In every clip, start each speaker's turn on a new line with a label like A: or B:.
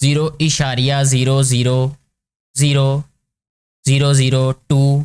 A: 0.0000002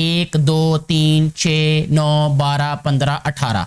A: 1, 2, 3, 6, 9, 12, 15, 18।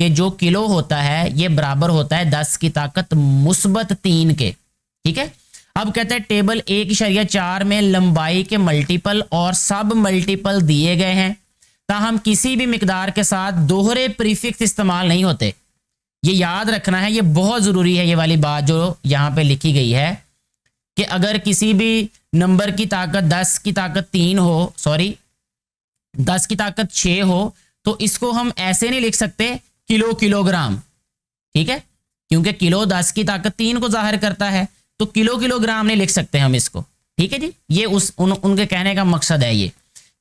A: کہ جو کلو ہوتا ہے یہ برابر ہوتا ہے 10 کی طاقت مثبت 3 کے. ٹھیک ہے. اب کہتے ہیں ٹیبل 1.4 میں لمبائی کے ملٹیپل اور سب ملٹیپل دیے گئے ہیں تاہم کسی بھی مقدار کے ساتھ دوہرے پریفکس استعمال نہیں ہوتے. یہ یاد رکھنا ہے, یہ بہت ضروری ہے یہ والی بات جو یہاں پہ لکھی گئی ہے کہ اگر کسی بھی نمبر کی طاقت 10 کی طاقت 3 ہو, 10 کی طاقت 6 ہو, تو اس کو ہم ایسے نہیں لکھ سکتے کلو گرام. ٹھیک ہے, کیونکہ کلو 10 کی طاقت 3 کو ظاہر کرتا ہے, تو کلو گرام نہیں لکھ سکتے ہم اس کو. ٹھیک ہے جی, یہ ان کے کہنے کا مقصد ہے یہ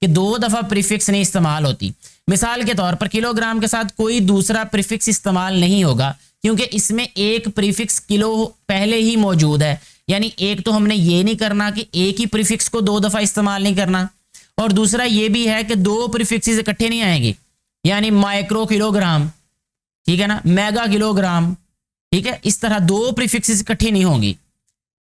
A: کہ 2 دفعہ پریفکس نہیں استعمال ہوتی. مثال کے طور پر کلو گرام کے ساتھ کوئی دوسرا پریفکس استعمال نہیں ہوگا کیونکہ اس میں ایک پریفکس کلو پہلے ہی موجود ہے. یعنی ایک تو ہم نے یہ نہیں کرنا کہ ایک ہی پریفکس کو 2 دفعہ استعمال نہیں کرنا, اور دوسرا یہ بھی ہے کہ 2 پریفکسز اکٹھے نہیں آئیں گے, یعنی مائکرو کلو گرام, ٹھیک ہے نا, میگا کلو گرام. ٹھیک ہے, اس طرح 2 پریفکسز اکٹھی نہیں ہوں گی.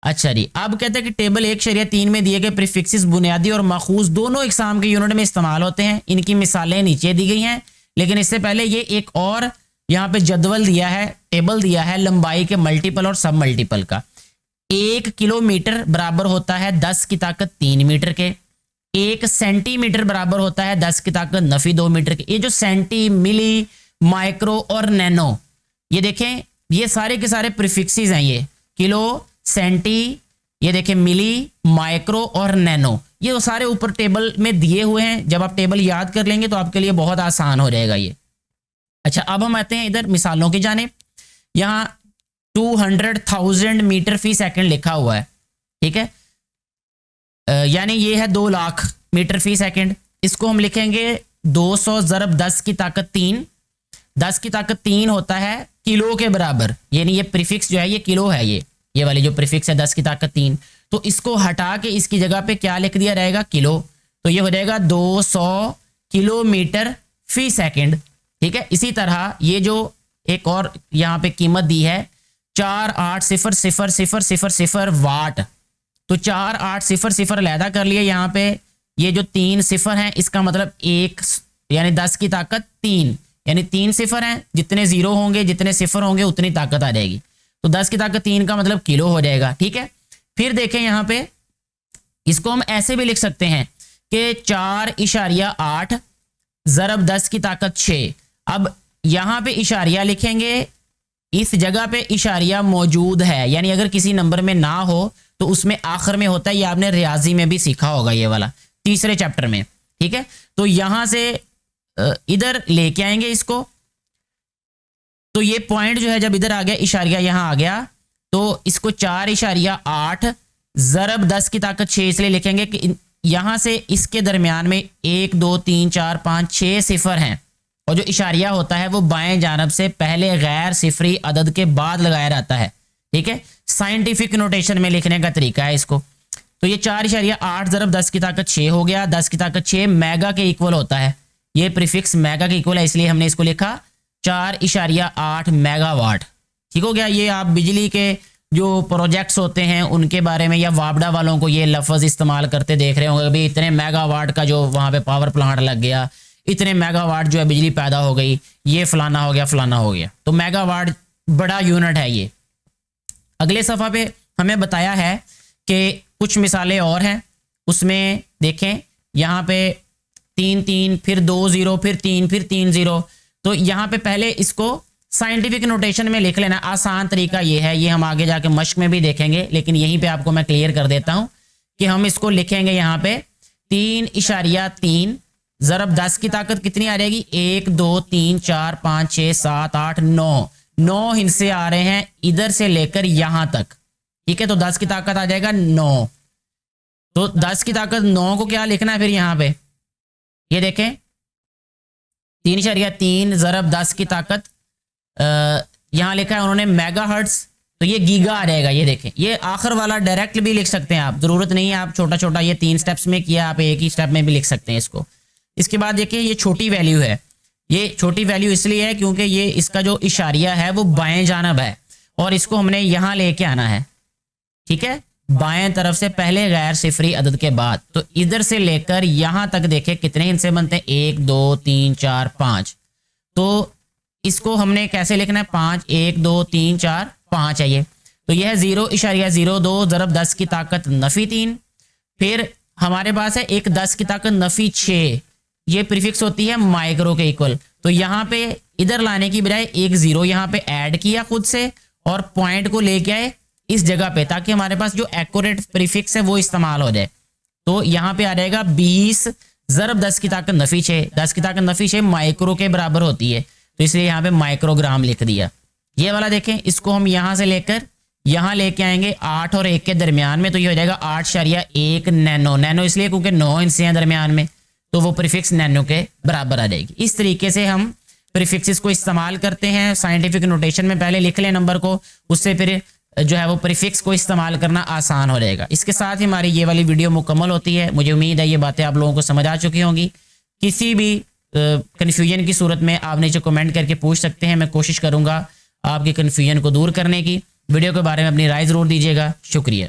A: اچھا جی, اب کہتے ہیں کہ ٹیبل 1.3 میں دیے گئے پریفکسز بنیادی اور ماخوذ دونوں اقسام کے یونٹ میں استعمال ہوتے ہیں. ان کی مثالیں نیچے دی گئی ہیں, لیکن اس سے پہلے یہ ایک اور یہاں پہ جدول دیا ہے, ٹیبل دیا ہے لمبائی کے ملٹیپل اور سب ملٹیپل کا. 1 کلو میٹر برابر ہوتا ہے 10 کی طاقت 3 میٹر کے. 1 سینٹی میٹر برابر ہوتا ہے 10 کی طاقت نفی 2 میٹر کے. یہ جو سینٹی, ملی, مائکرو اور نینو, یہ دیکھیں یہ سارے کے سارے پریفکسز ہیں. یہ کلو, سینٹی, یہ دیکھیں ملی, مائکرو اور نینو, یہ سارے اوپر ٹیبل میں دیے ہوئے ہیں. جب آپ ٹیبل یاد کر لیں گے تو آپ کے لیے بہت آسان ہو جائے گا یہ. اچھا, اب ہم آتے ہیں ادھر مثالوں کی جانب. یہاں 200,000 میٹر فی سیکنڈ لکھا ہوا ہے. ٹھیک ہے, یعنی یہ ہے 2 لاکھ میٹر فی سیکنڈ. اس کو ہم لکھیں گے 200 ضرب 10 کی طاقت 3. 10 کی طاقت 3 ہوتا ہے کلو کے برابر, یعنی یہ پریفکس جو ہے یہ کلو ہے. یہ والی جو پریفکس ہے 10 کی طاقت 3, تو اس کو ہٹا کے اس کی جگہ پہ کیا لکھ دیا رہے گا, کلو. تو یہ ہو جائے گا 200 کلو میٹر فی سیکنڈ. ٹھیک ہے, اسی طرح یہ جو ایک اور یہاں پہ قیمت دی ہے 48,000,000 واٹ, تو 48,000 علیحدہ کر لیے. یہاں پہ یہ جو 3 صفر ہیں اس کا مطلب 1 یعنی 10 کی طاقت 3, یعنی 3 صفر ہیں, جتنے زیرو ہوں گے جتنے صفر ہوں گے اتنی طاقت آ جائے گی. تو 10 کی طاقت 3 کا مطلب کلو ہو جائے گا. ٹھیک ہے, پھر دیکھیں یہاں پہ اس کو ہم ایسے بھی لکھ سکتے ہیں کہ 4.8 ضرب 10 کی طاقت 6. اب یہاں پہ اشاریہ لکھیں گے, اس جگہ پہ اشاریہ موجود ہے, یعنی اگر کسی نمبر میں نہ ہو تو اس میں آخر میں ہوتا ہے. یہ آپ نے ریاضی میں بھی سیکھا ہوگا یہ والا, 3 چیپٹر میں. ٹھیک ہے, تو یہاں سے ادھر لے کے آئیں گے اس کو. تو یہ پوائنٹ جو ہے جب ادھر آ گیا, اشاریہ یہاں آ گیا, تو اس کو 4.8 ضرب 10 کی طاقت 6 اس لیے لکھیں گے کہ یہاں سے اس کے درمیان میں 1 2 3 4 5 6 صفر ہیں, اور جو اشاریہ ہوتا ہے وہ بائیں جانب سے پہلے غیر صفری عدد کے بعد لگایا جاتا ہے. ٹھیک ہے, سائنٹیفک نوٹیشن میں لکھنے کا طریقہ ہے اس کو. تو یہ 4.8 ضرب 10 کی طاقت 6 ہو گیا. 10 کی طاقت 6 میگا کے ایکول ہوتا ہے, یہ پریفکس میگا کے ایکول ہے, اس لیے ہم نے اس کو لکھا 4.8 میگا واٹ. ٹھیک ہو گیا. یہ آپ بجلی کے جو پروجیکٹس ہوتے ہیں ان کے بارے میں یا وابڈا والوں کو یہ لفظ استعمال کرتے دیکھ رہے ہوں گے, ابھی اتنے میگا واٹ کا جو وہاں پہ پاور پلانٹ لگ گیا, اتنے میگا واٹ جو ہے بجلی پیدا ہو گئی, یہ فلانا ہو گیا فلانا ہو گیا. تو میگا واٹ بڑا یونٹ ہے یہ. اگلے صفحہ پہ ہمیں بتایا ہے کہ کچھ مثالیں اور ہیں, اس میں دیکھیں یہاں پہ 3 3 پھر 2 0 پھر 3 پھر 3 0. تو یہاں پہ پہلے اس کو سائنٹیفک نوٹیشن میں لکھ لینا. آسان طریقہ یہ ہے, یہ ہم آگے جا کے مشق میں بھی دیکھیں گے, لیکن یہیں پہ آپ کو میں کلیئر کر دیتا ہوں کہ ہم اس کو لکھیں گے یہاں پہ 3.3 ضرب 10 کی طاقت کتنی آ جائے گی, 1 2 3 4 5 6 7 8 9 9 ہندسے آ رہے ہیں ادھر سے لے کر یہاں تک. ٹھیک ہے, تو 10 کی طاقت آ جائے گا 9. تو 10 کی طاقت 9 کو کیا لکھنا ہے پھر یہاں پہ, یہ دیکھیں 3.3 ضرب 10 کی طاقت یہاں لکھا ہے انہوں نے میگا ہرٹز, تو یہ گیگا آ جائے گا. یہ دیکھیں, یہ آخر والا ڈائریکٹ بھی لکھ سکتے ہیں آپ, ضرورت نہیں ہے آپ چھوٹا چھوٹا یہ 3 سٹیپس میں کیا, آپ ایک ہی سٹیپ میں بھی لکھ سکتے ہیں اس کو. اس کے بعد دیکھیں یہ چھوٹی ویلیو ہے, یہ چھوٹی ویلیو اس لیے ہے کیونکہ یہ اس کا جو اشاریہ ہے وہ بائیں جانب ہے, اور اس کو ہم نے یہاں لے کے آنا ہے. ٹھیک ہے, بائیں طرف سے پہلے غیر صفری عدد کے بعد. تو ادھر سے لے کر یہاں تک دیکھیں کتنے ہندسے بنتے ہیں, 1 2 3 4 5. تو اس کو ہم نے کیسے لکھنا ہے 5 1 2 3 4 5 ہے یہ، تو یہ ہے 0.02 ضرب 10 کی طاقت نفی 3. پھر ہمارے پاس ہے ایک 10 کی طاقت نفی 6، یہ پریفکس ہوتی ہے مائکرو کے ایکول. تو یہاں پہ ادھر لانے کی بجائے ایک 0 یہاں پہ ایڈ کیا خود سے اور پوائنٹ کو لے کے آئے اس جگہ پہ تاکہ ہمارے پاس جو ایکوریٹ پریفکس ہے وہ استعمال ہو جائے. تو یہاں پہ آ جائے گا 20 ضرب 10 کی طاقت نفی 6. 10 کی طاقت نفی 6 مائکرو کے برابر ہوتی ہے تو اس لیے یہاں پہ مائکرو گرام لکھ دیا. یہ والا دیکھیں اس کو ہم یہاں سے لے کر یہاں لے کے آئیں گے 8 اور 1 کے درمیان میں، تو یہ ہو جائے گا 8.1 نینو. نینو اس لیے کیونکہ 9 انچ ہیں درمیان میں تو وہ پریفکس نینو کے برابر آ جائے گی. اس طریقے سے ہم پریفکسز کو استعمال کرتے ہیں. سائنٹیفک نوٹیشن میں پہلے لکھ لیں نمبر کو، اس سے پھر جو ہے وہ پریفکس کو استعمال کرنا آسان ہو جائے گا. اس کے ساتھ ہی ہماری یہ والی ویڈیو مکمل ہوتی ہے. مجھے امید ہے یہ باتیں آپ لوگوں کو سمجھ آ چکی ہوں گی. کسی بھی کنفیوژن کی صورت میں آپ نیچے کمنٹ کر کے پوچھ سکتے ہیں، میں کوشش کروں گا آپ کی کنفیوژن کو دور کرنے کی. ویڈیو کے بارے میں اپنی رائے ضرور دیجیے گا. شکریہ.